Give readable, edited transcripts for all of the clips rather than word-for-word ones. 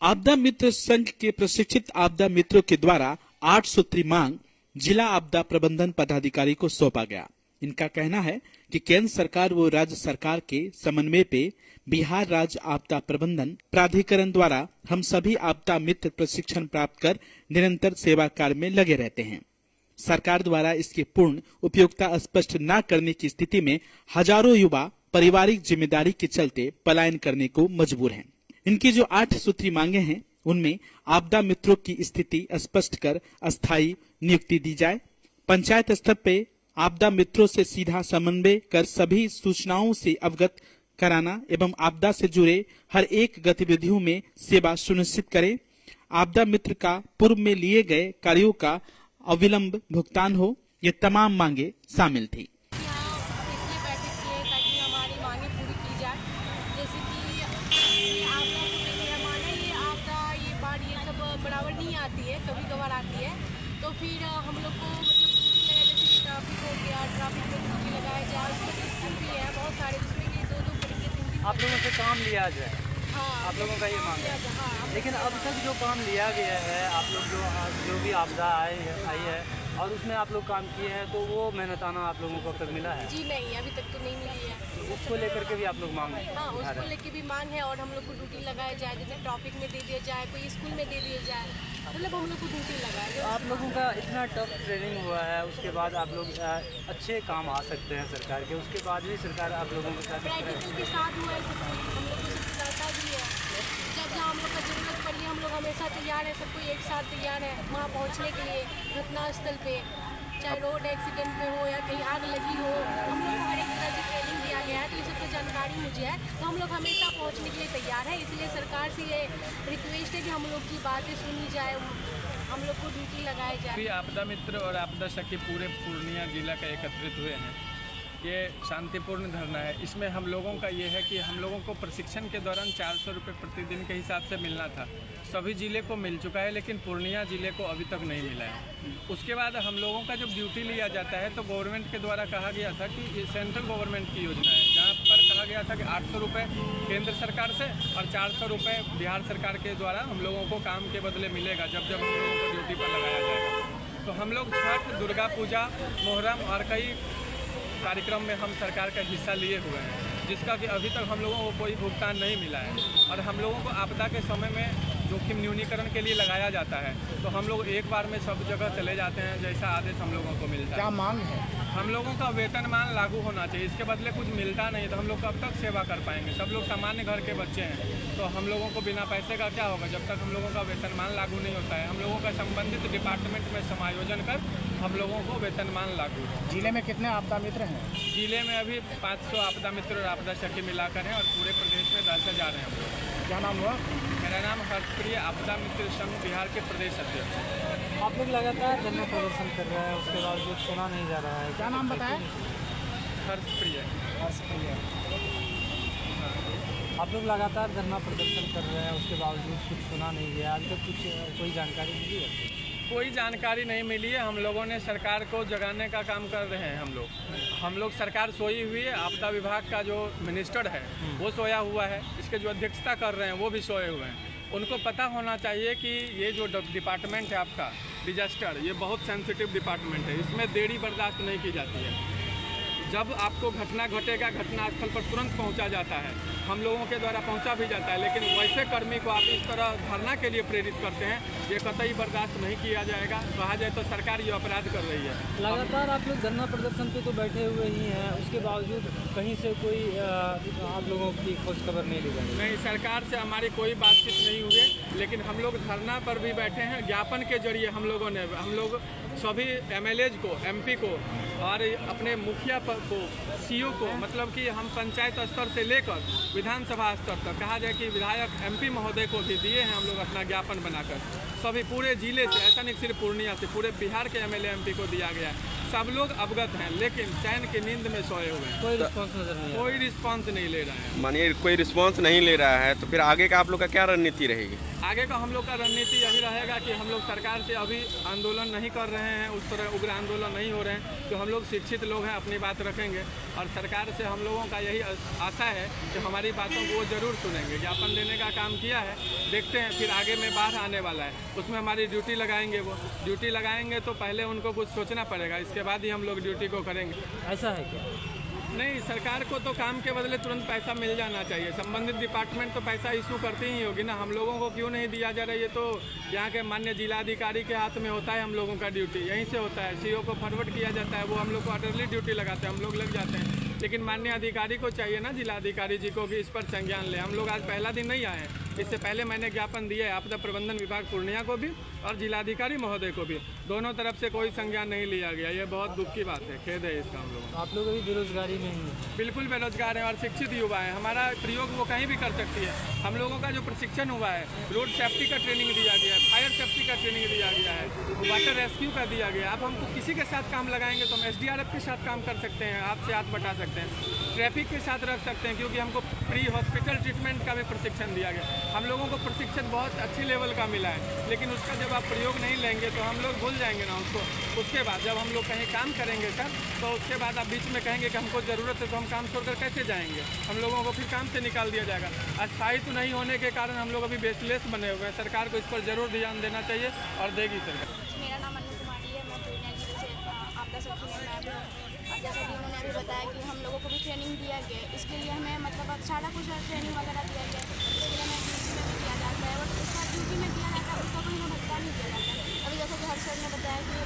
आपदा मित्र संघ के प्रशिक्षित आपदा मित्रों के द्वारा 8 सूत्री मांग जिला आपदा प्रबंधन पदाधिकारी को सौंपा गया। इनका कहना है कि केंद्र सरकार व राज्य सरकार के समन्वय पे बिहार राज्य आपदा प्रबंधन प्राधिकरण द्वारा हम सभी आपदा मित्र प्रशिक्षण प्राप्त कर निरंतर सेवा कार्य में लगे रहते हैं। सरकार द्वारा इसकी पूर्ण उपयोगिता स्पष्ट न करने की स्थिति में हजारों युवा पारिवारिक जिम्मेदारी के चलते पलायन करने को मजबूर हैं। इनकी जो 8 सूत्री मांगे हैं, उनमें आपदा मित्रों की स्थिति स्पष्ट कर अस्थायी नियुक्ति दी जाए, पंचायत स्तर पे आपदा मित्रों से सीधा समन्वय कर सभी सूचनाओं से अवगत कराना एवं आपदा से जुड़े हर एक गतिविधियों में सेवा सुनिश्चित करें, आपदा मित्र का पूर्व में लिए गए कार्यों का अविलंब भुगतान हो। ये तमाम मांगे शामिल थी। बराबर नहीं आती है, कभी कभार आती है, तो फिर हम लोग को मतलब जैसे ट्रैफिक हो गया, ट्रैफिक में ड्यूटी लगाया जाए, उसमें स्कूल भी है बहुत सारे, जिसमें कि 2-2 तरीके 3-3 आप लोगों से काम लिया जाए। हाँ, आप लोगों का ये मांग है। हाँ, लेकिन अब तक जो काम लिया गया है, आप लोग जो भी आपदा आई है और उसमें आप लोग काम किए हैं, तो वो मेहनताना आप लोगों को अब तक मिला है? जी नहीं, अभी तक तो नहीं मिली है। उसको लेकर के भी आप लोग मांग? हाँ, उसको लेकर भी मांग है, और हम लोग को ड्यूटी लगाया जाए, जैसे ट्रैफिक में दे दिया जाए, कोई स्कूल में दे दिया जाए, मतलब हम लोग को ड्यूटी लगाए। तो आप लोगों का इतना टफ ट्रेनिंग हुआ है, उसके बाद आप लोग अच्छे काम आ सकते हैं सरकार के, उसके बाद भी सरकार आप लोगों के साथ प्रैक्टिकल के साथ हुआ है, सब कुछ हम लोग को सब सिखाता भी है। जब जहाँ हम लोग का जरूरत पड़ी, हम लोग हमेशा तैयार है, सब कोई एक साथ तैयार है वहाँ पहुँचने के लिए घटना स्थल पे, चाहे रोड एक्सीडेंट में हो या कहीं आग लगी हो, हम लोग को हर एक तरह की ट्रेनिंग दिया गया है। तो ये सब की जानकारी मुझे है, तो हम लोग हमेशा पहुंचने के लिए तैयार है। इसलिए सरकार से ये रिक्वेस्ट है कि हम लोग की बातें सुनी जाए, हम लोग को ड्यूटी लगाई जाए। आपदा मित्र और आपदा सखी पूरे पूर्णिया जिला का एकत्रित हुए हैं। ये शांतिपूर्ण धरना है। इसमें हम लोगों का ये है कि हम लोगों को प्रशिक्षण के दौरान 400 रुपये प्रतिदिन के हिसाब से मिलना था। सभी ज़िले को मिल चुका है, लेकिन पूर्णिया ज़िले को अभी तक नहीं मिला है। उसके बाद हम लोगों का जब ड्यूटी लिया जाता है, तो गवर्नमेंट के द्वारा कहा गया था कि ये सेंट्रल गवर्नमेंट की योजना है, जहाँ पर कहा गया था कि 800 रुपये केंद्र सरकार से और 400 रुपये बिहार सरकार के द्वारा हम लोगों को काम के बदले मिलेगा जब जब हम लोगों को ड्यूटी पर लगाया जाएगा। तो हम लोग छठ, दुर्गा पूजा, मोहर्रम और कई कार्यक्रम में हम सरकार का हिस्सा लिए हुए हैं, जिसका कि अभी तक हम लोगों को कोई भुगतान नहीं मिला है। और हम लोगों को आपदा के समय में जोखिम न्यूनीकरण के लिए लगाया जाता है, तो हम लोग एक बार में सब जगह चले जाते हैं जैसा आदेश हम लोगों को मिलता है। क्या मांग है? हम लोगों का वेतनमान लागू होना चाहिए, इसके बदले कुछ मिलता नहीं, तो हम लोग कब तक सेवा कर पाएंगे? सब लोग सामान्य घर के बच्चे हैं, तो हम लोगों को बिना पैसे का क्या होगा जब तक हम लोगों का वेतनमान लागू नहीं होता है। हम लोगों का संबंधित डिपार्टमेंट में समायोजन कर हम लोगों को वेतनमान लागू है। जिले में कितने आपदा मित्र हैं? जिले में अभी 500 आपदा मित्र और आपदा सखी मिलाकर हैं, और पूरे प्रदेश में 10,000 हैं। क्या नाम हुआ? मेरा नाम हर्षप्रिय, आपदा मित्र संघ बिहार के प्रदेश अध्यक्ष। आप लोग लगातार धरना प्रदर्शन कर रहे हैं, उसके बावजूद सुना नहीं जा रहा है। क्या नाम बताएं? हर्षप्रिय। आप लोग लगातार धरना प्रदर्शन कर रहे हैं, उसके बावजूद कुछ सुना नहीं गया, अभी तक कोई जानकारी मिली है? कोई जानकारी नहीं मिली है। हम लोगों ने सरकार को जगाने का काम कर रहे हैं। हम लोग सरकार सोई हुई है, आपदा विभाग का जो मिनिस्टर है वो सोया हुआ है, इसके जो अध्यक्षता कर रहे हैं वो भी सोए हुए हैं। उनको पता होना चाहिए कि ये जो डिपार्टमेंट है आपका डिजास्टर, ये बहुत सेंसिटिव डिपार्टमेंट है, इसमें देरी बर्दाश्त नहीं की जाती है। जब आपको घटना घटेगा, घटनास्थल पर तुरंत पहुंचा जाता है, हम लोगों के द्वारा पहुंचा भी जाता है, लेकिन वैसे कर्मी को आप इस तरह धरना के लिए प्रेरित करते हैं, ये कतई बर्दाश्त नहीं किया जाएगा। कहा जाए तो सरकार ये अपराध कर रही है। लगातार आप लोग धरना प्रदर्शन पे तो बैठे हुए ही हैं, उसके बावजूद कहीं से कोई आप लोगों की खोज खबर नहीं ली गई? नहीं, सरकार से हमारी कोई बातचीत नहीं हुई है, लेकिन हम लोग धरना पर भी बैठे हैं। ज्ञापन के जरिए हम लोग सभी MLAs को, MP को और अपने मुखिया को, CO को, मतलब कि हम पंचायत स्तर से लेकर विधानसभा स्तर तक, कहा जाए कि विधायक MP महोदय को भी दिए हैं हम लोग अपना ज्ञापन बनाकर। सभी पूरे जिले से, ऐसा नहीं सिर्फ पूर्णिया से, पूरे बिहार के MLA MP को दिया गया है। सब लोग अवगत हैं, लेकिन चैन की नींद में सोए हुए हैं। कोई रिस्पॉन्स नजर नहीं आ कोई रिस्पॉन्स नहीं ले रहे हैं। मानिए कोई रिस्पांस नहीं ले रहा है, तो फिर आगे का आप लोग का क्या रणनीति रहेगी? आगे का हम लोग का रणनीति यही रहेगा कि हम लोग सरकार से अभी आंदोलन नहीं कर रहे हैं, उस तरह उग्र आंदोलन नहीं हो रहे हैं, तो हम लोग शिक्षित लोग हैं, अपनी बात रखेंगे और सरकार से हम लोगों का यही आशा है कि हमारी बातों को वो जरूर सुनेंगे। ज्ञापन देने का काम किया है, देखते हैं फिर आगे में बाहर आने वाला है, उसमें हमारी ड्यूटी लगाएंगे। वो ड्यूटी लगाएंगे तो पहले उनको कुछ सोचना पड़ेगा, इसके बाद ही हम लोग ड्यूटी को करेंगे। ऐसा है क्या? नहीं, सरकार को तो काम के बदले तुरंत पैसा मिल जाना चाहिए। संबंधित डिपार्टमेंट तो पैसा इशू करती ही होगी ना, हम लोगों को क्यों नहीं दिया जा रहा है? ये तो यहाँ के माननीय जिलाधिकारी के हाथ में होता है। हम लोगों का ड्यूटी यहीं से होता है, सीओ को फॉरवर्ड किया जाता है, वो हम लोग को ऑर्डरली ड्यूटी लगाते हैं, हम लोग लग जाते हैं। लेकिन माननीय अधिकारी को चाहिए ना, जिलाधिकारी जी को भी इस पर संज्ञान ले। हम लोग आज पहला दिन नहीं आए हैं, इससे पहले मैंने ज्ञापन दिया है आपदा प्रबंधन विभाग पूर्णिया को भी और जिलाधिकारी महोदय को भी, दोनों तरफ से कोई संज्ञान नहीं लिया गया। ये बहुत दुख की बात है, खेद है इसका हम लोगों को। आप लोग अभी बेरोजगारी में ही? बिल्कुल बेरोजगार हैं और शिक्षित युवा है। हमारा प्रयोग वो कहीं भी कर सकती है। हम लोगों का जो प्रशिक्षण हुआ है, रोड सेफ्टी का ट्रेनिंग दिया गया है, फायर सेफ्टी का ट्रेनिंग दिया गया है, वाटर रेस्क्यू का दिया गया। अब हमको किसी के साथ काम लगाएंगे तो हम SDRF के साथ काम कर सकते हैं, हाथ से हाथ बटा सकते हैं, ट्रैफिक के साथ रख सकते हैं, क्योंकि हमको प्री हॉस्पिटल ट्रीटमेंट का भी प्रशिक्षण दिया गया। हम लोगों को प्रशिक्षण बहुत अच्छी लेवल का मिला है, लेकिन उसका जब आप प्रयोग नहीं लेंगे तो हम लोग भूल जाएंगे ना उसको। उसके बाद जब हम लोग कहीं काम करेंगे सर, तो उसके बाद आप बीच में कहेंगे कि हमको ज़रूरत है, तो हम काम छोड़कर कैसे जाएंगे? हम लोगों को फिर काम से निकाल दिया जाएगा। अस्थायित्व नहीं होने के कारण हम लोग अभी बेसलेस बने हुए हैं। सरकार को इस पर जरूर ध्यान देना चाहिए और देगी सरकार। मेरा नाम अनु कुमारी है, मैं पूर्णिया जिले से आपदा सखी में मैं भी हूँ। जैसा कि उन्होंने अभी बताया कि हम लोगों को भी ट्रेनिंग दिया गया है, इसके लिए हमें मतलब अब सारा कुछ ट्रेनिंग वगैरह दिया गया है, इसके लिए हमें ड्यूटी में भी दिया जाता है और उसका ड्यूटी में दिया जाता है, उसका कोई हमें भुगतान नहीं दिया जाता है। अभी जैसे कि हर सर ने बताया कि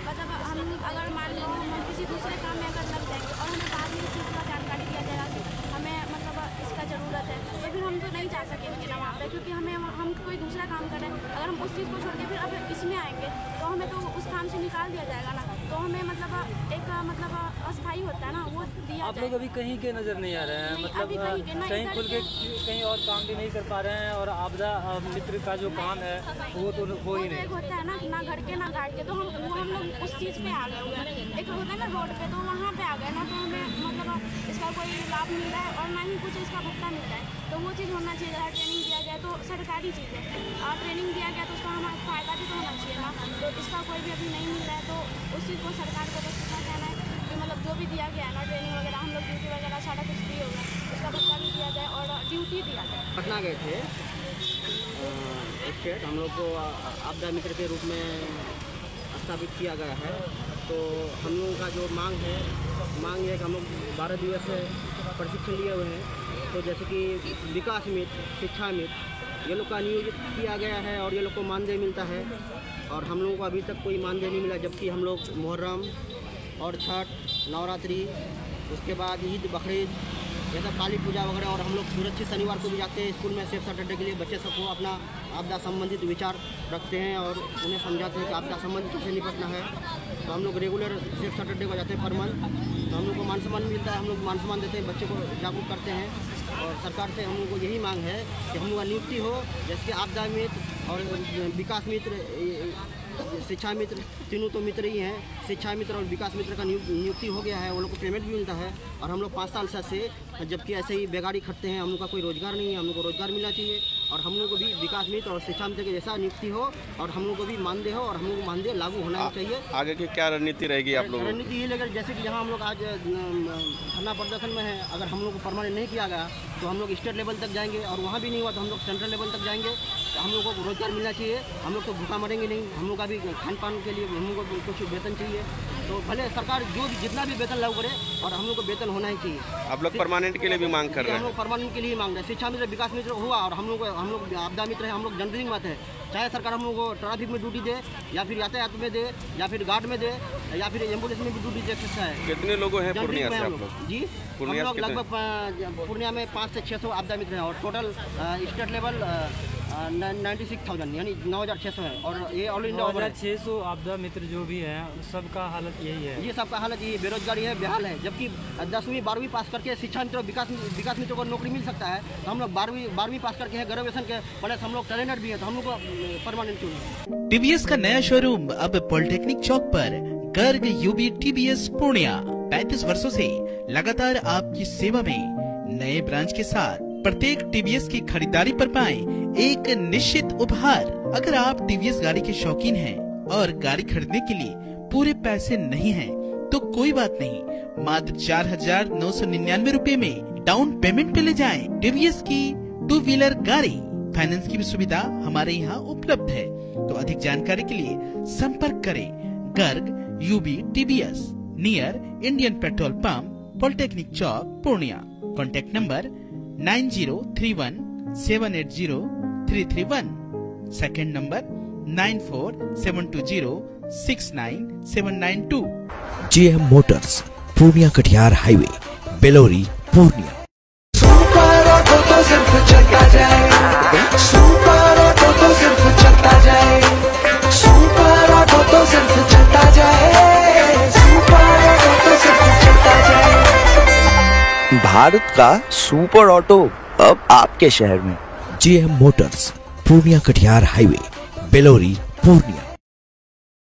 मतलब हम अगर मान लो हम किसी दूसरे काम में अगर लग जाएंगे और हमें बाद में इस चीज़ का जानकारी दिया जाएगा कि हमें मतलब इसका ज़रूरत है, तो फिर हम तो नहीं जा सकेंगे ना वहाँ पर, क्योंकि हम कोई दूसरा काम कर रहे हैं। अगर हम उस चीज़ को छोड़ के फिर अब इसमें आएंगे तो हमें तो उस काम से निकाल दिया जाएगा ना, तो हमें मतलब एक मतलब अस्थायी होता है ना, वो दिया आप लोग अभी कहीं के नज़र नहीं आ रहे हैं, मतलब कहीं खुल के कहीं और काम भी नहीं कर पा रहे हैं, और आपदा मित्र का जो काम है वो तो हो ही नहीं। एक होता है ना घर के ना घाट के, तो हम लोग उस चीज़ पे आ गए हुए हैं। एक होता है ना रोड पे, तो वहाँ पे आ गए ना, तो हमें मतलब इसका कोई लाभ मिल रहा है और ना ही कुछ इसका भुगतान मिल रहा है। तो वो चीज़ होना चाहिए। अगर ट्रेनिंग दिया गया तो सरकारी चीज़ है, और ट्रेनिंग दिया गया तो उसका हमारा फ़ायदा भी तो होना चाहिए ना। तो इसका कोई भी अभी नहीं मिल रहा है, तो उस चीज़ को सरकार को बस इतना कहना है कि मतलब जो भी दिया गया है ना, ट्रेनिंग वगैरह, हम लोग ड्यूटी वगैरह सारा कुछ फ्री होगा, उसका भुगतान भी दिया जाए और ड्यूटी दिया जाए। पटना गए थे स्टेट, हम लोग को आपदा मित्र के रूप में स्थापित किया गया है। तो हम लोगों का जो मांग है ये है कि हम लोग 12 दिवस से प्रशिक्षण लिए हुए हैं। तो जैसे कि विकास मित्र, शिक्षा मित्र, ये लोग का नियोजित किया गया है और ये लोग को मानदेय मिलता है, और हम लोगों को अभी तक कोई मानदेय नहीं मिला। जबकि हम लोग मुहर्रम और छठ, नवरात्रि, उसके बाद ईद, बकरीद, ये सब काली पूजा वगैरह, और हम लोग सुरक्षित शनिवार को भी जाते हैं स्कूल में सेफ सैटरडे के लिए। बच्चे सबको अपना आपदा संबंधित विचार रखते हैं और उन्हें समझाते हैं कि आपदा संबंधित कैसे निपटना है। तो हम लोग रेगुलर सेफ सैटरडे को जाते हैं पर मंथ। तो हम लोग को मान सम्मान मिलता है, हम लोग मान सम्मान देते हैं, बच्चे को जागरूक करते हैं। और सरकार से हम लोग को यही मांग है कि हम लोग का नियुक्ति हो, जैसे कि आपदा मित्र और विकास मित्र, शिक्षा मित्र, तीनों तो मित्र ही हैं। शिक्षा मित्र और विकास मित्र का नियुक्ति हो गया है, वो लोग को पेमेंट भी मिलता है। और हम लोग 5 साल से जबकि ऐसे ही बेगाड़ी खटते हैं, हम लोग का कोई रोजगार नहीं है, हम लोग को रोजगार मिलना चाहिए। और हम लोग को भी विकास मित्र और शिक्षा मित्र के जैसा नियुक्ति हो और हम लोग को भी मानदेय हो और हम लोग को मानदेय लागू होना चाहिए। आगे की क्या रणनीति रहेगी आप लोगों की? रणनीति यही लगेगी, जैसे कि यहाँ हम लोग आज धरना प्रदर्शन में है, अगर हम लोग को परमानेंट नहीं किया गया तो हम लोग स्टेट लेवल तक जाएंगे, और वहाँ भी नहीं हुआ तो हम लोग सेंट्रल लेवल तक जाएंगे। हम लोग को रोजगार मिलना चाहिए, हम लोग तो भूखा मरेंगे नहीं। हम लोग का भी खान पान के लिए हम लोग को कुछ वेतन चाहिए। तो भले सरकार जो जितना भी वेतन लागू करे, और हम लोग को वेतन होना ही चाहिए। आप लोग परमानेंट के लिए भी मांग कर रहे हैं? हम लोग परमानेंट के लिए मांग रहे हैं। शिक्षा मित्र, विकास मित्र हुआ, और हम लोग आपदा मित्र है, हम लोग जनरलिंग बात है। चाहे सरकार हम लोग को ट्रैफिक में ड्यूटी दे, या फिर यातायात में दे, या फिर गार्ड में दे, या फिर एम्बुलेंस में भी ड्यूटी दे सकता है। कितने लोग हैं पूर्णिया से आप लोग? जी, हम लोग लगभग पूर्णिया में 500 से 600 आपदा मित्र हैं, और टोटल स्टेट लेवल 96,000 यानी 9,600 है। और ये ऑल इंडिया 9,600 आपदा मित्र जो भी हैं सबका हालत यही है। ये सबका हालत यही, बेरोजगारी है, बेहाल है। जबकि 10वीं 12वीं पास करके शिक्षा मित्र, विकास मित्र को नौकरी मिल सकता है, तो हम लोग 12वीं पास करके हैं, ग्रेजुएशन के प्लस हम लोग टैलेंटेड भी है, तो हम लोग को परमानेंट क्यों नहीं? टीवीएस का नया शोरूम अब पॉलिटेक्निक चौक पर गर्ग यूबी टीवीएस पूर्णिया 35 वर्षों से लगातार आपकी सेवा में। नए ब्रांच के साथ प्रत्येक टीवीएस की खरीदारी पर पाएं एक निश्चित उपहार। अगर आप टीवीएस गाड़ी के शौकीन हैं और गाड़ी खरीदने के लिए पूरे पैसे नहीं हैं, तो कोई बात नहीं, मात्र 4,999 रुपए में डाउन पेमेंट पे ले जाएं टीवीएस की 2 व्हीलर गाड़ी। फाइनेंस की भी सुविधा हमारे यहाँ उपलब्ध है। तो अधिक जानकारी के लिए संपर्क करें Garg UB TVS near Indian petrol pump, polytechnic चौक, Purnia. Contact number 9031780331। Second number 9472069792। JM motors, Purnia Katihar highway, Belouri, Purnia. Super auto तो सिर्फ चलता जाए, सुपर ऑटो तो सिर्फ चलता जाए, सुपर ऑटो तो सिर्फ चलता जाए, सुपर ऑटो तो सिर्फ चलता जाए। भारत का सुपर ऑटो अब आपके शहर में। JM motors, Purnia Katihar highway, Belouri, Purnia.